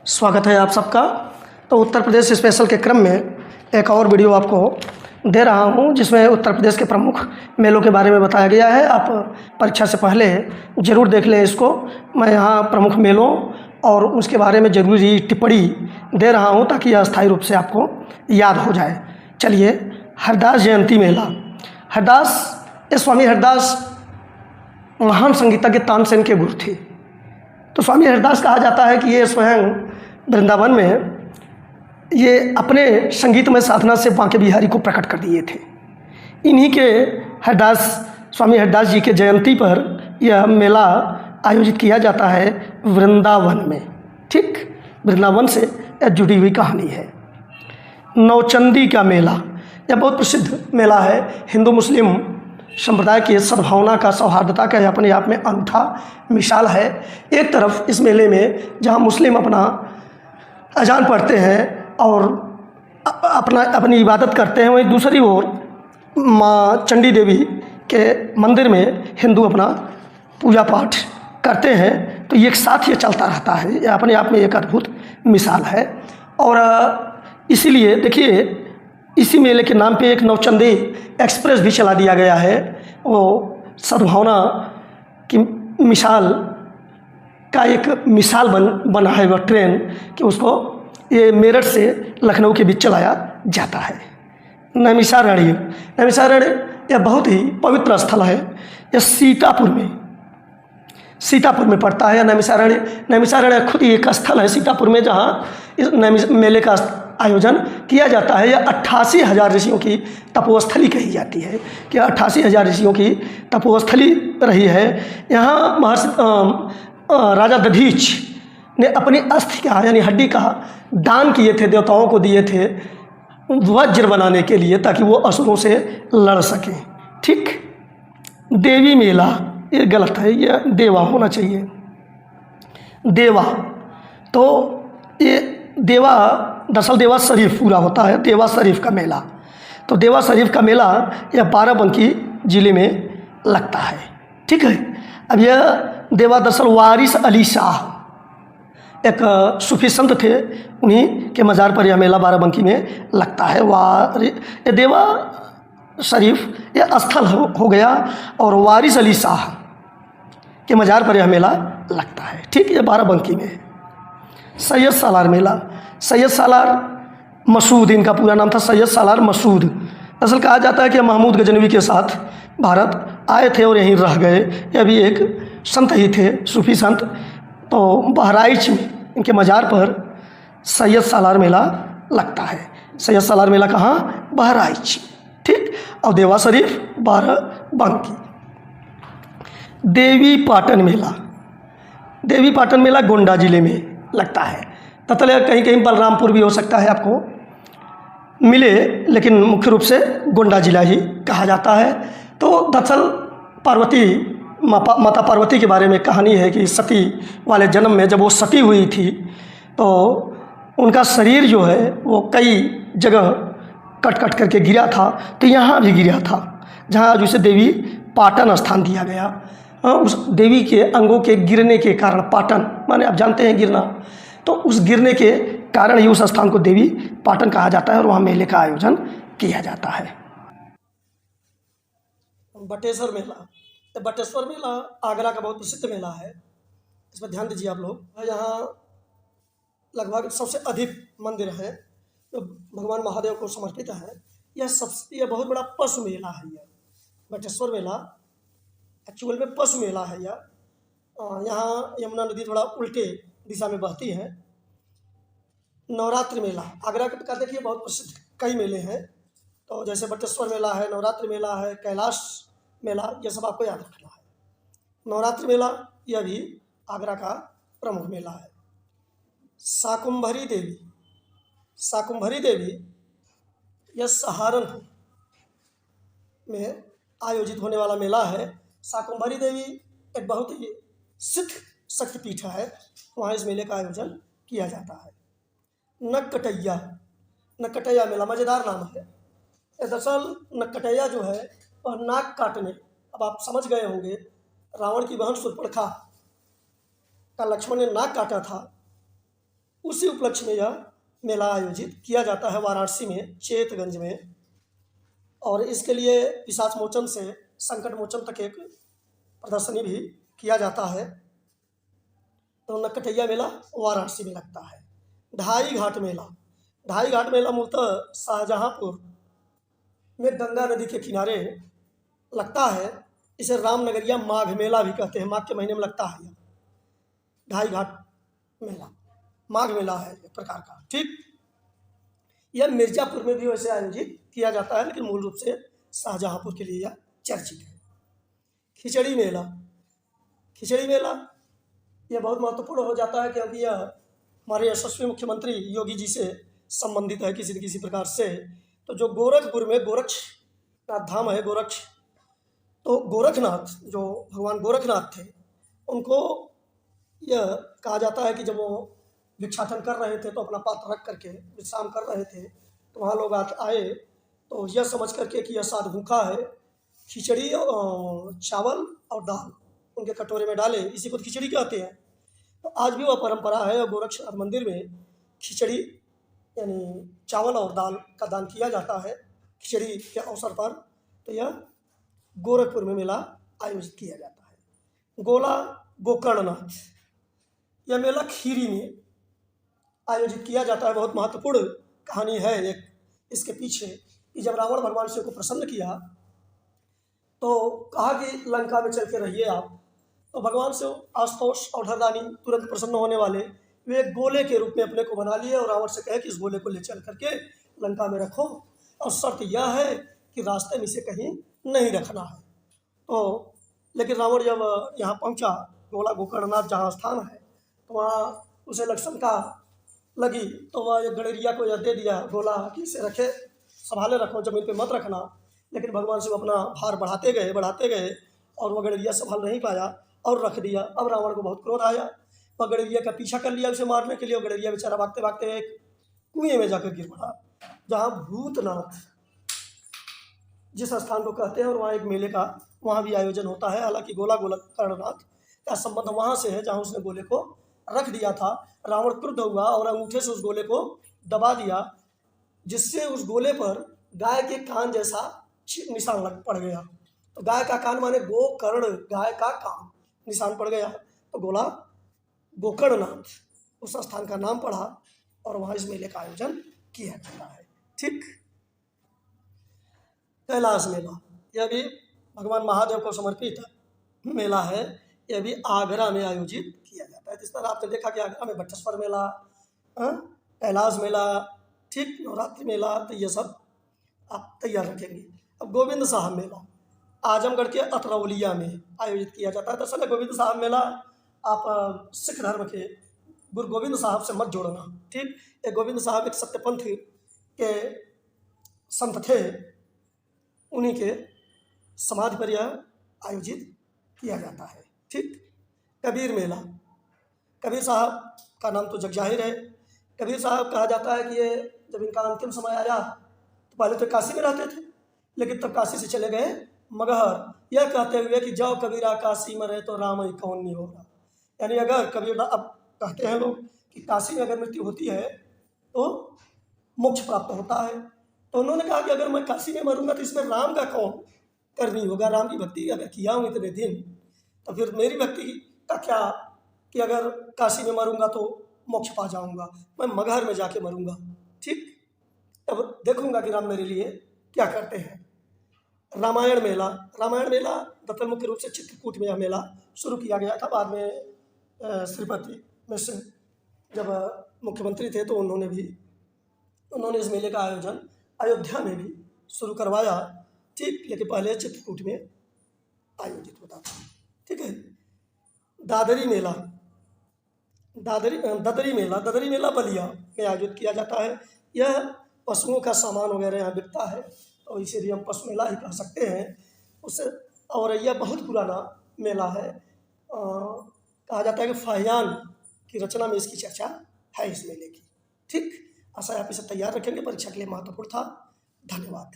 स्वागत है आप सबका। तो उत्तर प्रदेश स्पेशल के क्रम में एक और वीडियो आपको दे रहा हूं, जिसमें उत्तर प्रदेश के प्रमुख मेलों के बारे में बताया गया है। आप परीक्षा से पहले ज़रूर देख लें इसको। मैं यहाँ प्रमुख मेलों और उसके बारे में ज़रूरी टिप्पणी दे रहा हूं ताकि यह अस्थायी रूप से आपको याद हो जाए। चलिए, हरदास जयंती मेला। हरदास, ये स्वामी हरदास महान संगीतज्ञ तानसेन के गुरु थे। तो स्वामी हरदास कहा जाता है कि ये स्वयं वृंदावन में ये अपने संगीतमय साधना से बांके बिहारी को प्रकट कर दिए थे। इन्हीं के हरदास, स्वामी हरदास जी के जयंती पर यह मेला आयोजित किया जाता है वृंदावन में। ठीक, वृंदावन से यह जुड़ी हुई कहानी है। नौचंदी का मेला, यह बहुत प्रसिद्ध मेला है। हिंदू मुस्लिम संप्रदाय की सद्भावना का, सौहार्दता का यह अपने आप में अनूठा मिसाल है। एक तरफ इस मेले में जहाँ मुस्लिम अपना अजान पढ़ते हैं और अपनी इबादत करते हैं, वहीं दूसरी ओर माँ चंडी देवी के मंदिर में हिंदू अपना पूजा पाठ करते हैं। तो एक साथ ये चलता रहता है। यह अपने आप में एक अद्भुत मिसाल है। और इसीलिए देखिए, इसी मेले के नाम पे एक नौचंदी एक्सप्रेस भी चला दिया गया है। वो सद्भावना की मिसाल का एक मिसाल बना है वह ट्रेन, कि उसको ये मेरठ से लखनऊ के बीच चलाया जाता है। नैमिषारण्य यह बहुत ही पवित्र स्थल है। यह सीतापुर में पड़ता है। नैमिषारण्य खुद ही एक स्थल है सीतापुर में, जहाँ इस मेले का आयोजन किया जाता है। यह 88,000 ऋषियों की तपोस्थली कही जाती है कि 88,000 ऋषियों की तपोस्थली रही है। यहाँ महर्षि राजा दधीच ने अपनी अस्थि का, यानी हड्डी का दान किए थे, देवताओं को दिए थे वज्र बनाने के लिए, ताकि वो असुरों से लड़ सकें। ठीक। देवी मेला, ये गलत है, यह देवा होना चाहिए। देवा, तो ये देवा दरअसल देवा शरीफ पूरा होता है, देवा शरीफ का मेला। तो देवा शरीफ का मेला यह बाराबंकी ज़िले में लगता है। ठीक है। अब यह देवा दरअसल वारिस अली शाह एक सूफी संत थे, उन्हीं के मज़ार पर यह मेला बाराबंकी में लगता है। ये देवा शरीफ यह स्थल हो गया, और वारिस अली शाह के मज़ार पर यह मेला लगता है। ठीक, यह बाराबंकी में है। सैयद सालार मेला, सैयद सालार मसूद, इनका पूरा नाम था सैयद सालार मसूद। दरअसल कहा जाता है कि महमूद गजनवी के साथ भारत आए थे और यहीं रह गए। यह भी एक संत ही थे, सूफी संत। तो बहराइच में इनके मज़ार पर सैयद सालार मेला लगता है। सैयद सालार मेला कहाँ? बहराइच। ठीक। और देवा शरीफ बाराबंकी। देवी पाटन मेला, देवी पाटन मेला गोंडा ज़िले में लगता है। ततले कहीं कहीं बलरामपुर भी हो सकता है आपको मिले, लेकिन मुख्य रूप से गोंडा जिला ही कहा जाता है। तो दरअसल पार्वती, माता पार्वती के बारे में कहानी है कि सती वाले जन्म में जब वो सती हुई थी, तो उनका शरीर जो है वो कई जगह कट कट करके गिरा था। तो यहाँ भी गिरा था, जहाँ आज उसे देवी पाटन स्थान दिया गया। उस देवी के अंगों के गिरने के कारण, पाटन माने आप जानते हैं गिरना, तो उस गिरने के कारण ही उस स्थान को देवी पाटन कहा जाता है, और वहाँ मेले का आयोजन किया जाता है। बटेश्वर मेला, तो बटेश्वर मेला आगरा का बहुत प्रसिद्ध मेला है। इसमें ध्यान दीजिए आप लोग। यहाँ लगभग सबसे अधिक मंदिर है जो भगवान महादेव को समर्पित है। यह बहुत बड़ा पशु मेला है। यह बटेश्वर मेला एक्चुअल में पशु मेला है। यहाँ यमुना नदी थोड़ा उल्टे दिशा में बहती है। नवरात्रि मेला, आगरा का देखिए बहुत प्रसिद्ध कई मेले हैं। तो जैसे बटेश्वर मेला है, नवरात्रि मेला है, कैलाश मेला, ये सब आपको याद रखना है। नवरात्रि मेला यह भी आगरा का प्रमुख मेला है। शाकुंभरी देवी, शाकुंभरी देवी यह सहारनपुर में आयोजित होने वाला मेला है। शाकुंभरी देवी एक बहुत ही सिद्ध शक्तिपीठ है, वहाँ इस मेले का आयोजन किया जाता है। नक्कटैया, नक्कटैया मेला मज़ेदार नाम है। दरअसल नक्कटैया जो है वह नाक काटने, अब आप समझ गए होंगे, रावण की बहन शूर्पणखा का लक्ष्मण ने नाक काटा था, उसी उपलक्ष्य में यह मेला आयोजित किया जाता है वाराणसी में चेतगंज में। और इसके लिए पिशाच मोचन से संकट मोचन तक एक प्रदर्शनी भी किया जाता है। तो नरकटिया मेला वाराणसी में लगता है। ढाई घाट मेला, ढाई घाट मेला मूलतः शाहजहाँपुर में गंगा नदी के किनारे लगता है। इसे रामनगरिया माघ मेला भी कहते हैं, माघ के महीने में लगता है। यह ढाई घाट मेला माघ मेला है एक प्रकार का, ठीक। यह मिर्जापुर में भी वैसे आयोजित किया जाता है, लेकिन मूल रूप से शाहजहाँपुर के लिए यह चर्चित है। खिचड़ी मेला, खिचड़ी मेला यह बहुत महत्वपूर्ण हो जाता है, क्योंकि यह हमारे यशस्वी मुख्यमंत्री योगी जी से संबंधित है किसी न किसी प्रकार से। तो जो गोरखपुर में गोरक्षनाथ धाम है, तो गोरखनाथ जो भगवान गोरखनाथ थे, उनको यह कहा जाता है कि जब वो भिक्षाटन कर रहे थे तो अपना पात्र रख करके विश्राम कर रहे थे, तो वहाँ लोग आए तो यह समझ करके कि यह साधु भूखा है, खिचड़ी और चावल और दाल उनके कटोरे में डाले, इसी को खिचड़ी कहते हैं। तो आज भी वह परंपरा है और गोरक्षनाथ मंदिर में खिचड़ी यानी चावल और दाल का दान किया जाता है खिचड़ी के अवसर पर। तो यह गोरखपुर में मेला आयोजित किया जाता है। गोला गोकर्णनाथ, यह मेला खीरी में आयोजित किया जाता है। बहुत महत्वपूर्ण कहानी है एक इसके पीछे कि जब रावण भगवान शिव को प्रसन्न किया तो कहा कि लंका में चल के रहिए आप, तो भगवान शिव आशुतोष और धरदानी तुरंत प्रसन्न होने वाले, वे एक गोले के रूप में अपने को बना लिए और रावण से कहे कि इस गोले को ले चल करके लंका में रखो, और शर्त यह है कि रास्ते में इसे कहीं नहीं रखना है। तो लेकिन रावण जब यहाँ पहुँचा, गोला गोकर्णनाथ जहाँ स्थान है, तो वहाँ उसे लक्षणका लगी, तो वह एक गड़ेरिया को यह दे दिया गोला कि इसे रखे, संभाले रखो, जमीन पे मत रखना। लेकिन भगवान शिव अपना भार बढ़ाते गए और वह गड़ेरिया संभाल नहीं पाया और रख दिया। अब रावण को बहुत क्रोध आया, वह गड़ेरिया का पीछा कर लिया उसे मारने के लिए। और गड़ेरिया बेचारा भागते भागते एक कुएं में जाकर गिर पड़ा, जहाँ भूतनाथ जिस स्थान को कहते हैं, और वहाँ एक मेले का वहाँ भी आयोजन होता है। हालांकि गोला गोकर्णनाथ का संबंध वहाँ से है जहाँ उसने गोले को रख दिया था। रावण क्रुद्ध हुआ और अंगूठे से उस गोले को दबा दिया, जिससे उस गोले पर गाय के कान जैसा निशान पड़ गया। तो गाय का कान माने गोकर्ण, गाय का कान निशान पड़ गया। तो गोला गोकर्णनाथ उस स्थान का नाम पड़ा और वहाँ इस मेले का आयोजन किया जाता है, ठीक। कैलाश मेला, यह भी भगवान महादेव को समर्पित मेला है। यह भी आगरा में आयोजित किया जाता है। इस तरह आपने देखा कि आगरा में बट्टेश्वर मेला, कैलाश मेला, ठीक, नवरात्रि मेला, तो ये सब आप तैयार रखेंगे। अब गोविंद साहब मेला आजमगढ़ के अतरौलिया में आयोजित किया जाता है। दरअसल गोविंद साहब मेला आप सिख धर्म के गुरु गोविंद साहब से मत जोड़ना, ठीक। ये गोविंद साहब एक सत्यपंथ के संत थे, उन्हीं के समाधि पर यह आयोजित किया जाता है, ठीक। कबीर मेला, कबीर साहब का नाम तो जग जाहिर है। कबीर साहब कहा जाता है कि ये जब इनका अंतिम समय आया तो पहले तो काशी में रहते थे, लेकिन तब काशी से चले गए मगहर, यह कहते हुए कि जाओ कबीरा काशी में रहे तो राम ही कौन नहीं होगा। यानी अगर कबीर, अब कहते हैं लोग कि काशी में अगर मृत्यु होती है तो मोक्ष प्राप्त होता है, तो उन्होंने कहा कि अगर मैं काशी में मरूंगा तो इसमें राम का कौन करनी होगा। राम की भक्ति अगर किया हूँ इतने दिन, तो फिर मेरी भक्ति का क्या कि अगर काशी में मरूंगा तो मोक्ष पा जाऊंगा, मैं मगहर में जाके मरूंगा, ठीक। तब देखूंगा कि राम मेरे लिए क्या करते हैं। रामायण मेला, रामायण मेला दरअसल मुख्य रूप से चित्रकूट में यह मेला शुरू किया गया था। बाद में श्रीपति मिश्र जब मुख्यमंत्री थे तो उन्होंने इस मेले का आयोजन अयोध्या में भी शुरू करवाया, ठीक। लेकिन पहले चित्रकूट में आयोजित होता था, ठीक है। दादरी मेला, ददरी मेला बलिया में आयोजित किया जाता है। यह पशुओं का सामान वगैरह यहाँ बिकता है, तो इसीलिए हम पशु मेला ही कह सकते हैं उससे। और यह बहुत पुराना मेला है, कहा जाता है कि फाहियान की रचना में इसकी चर्चा है इस मेले की, ठीक। आशा है आप इसे तैयार रखेंगे, परीक्षा के लिए महत्वपूर्ण था। धन्यवाद।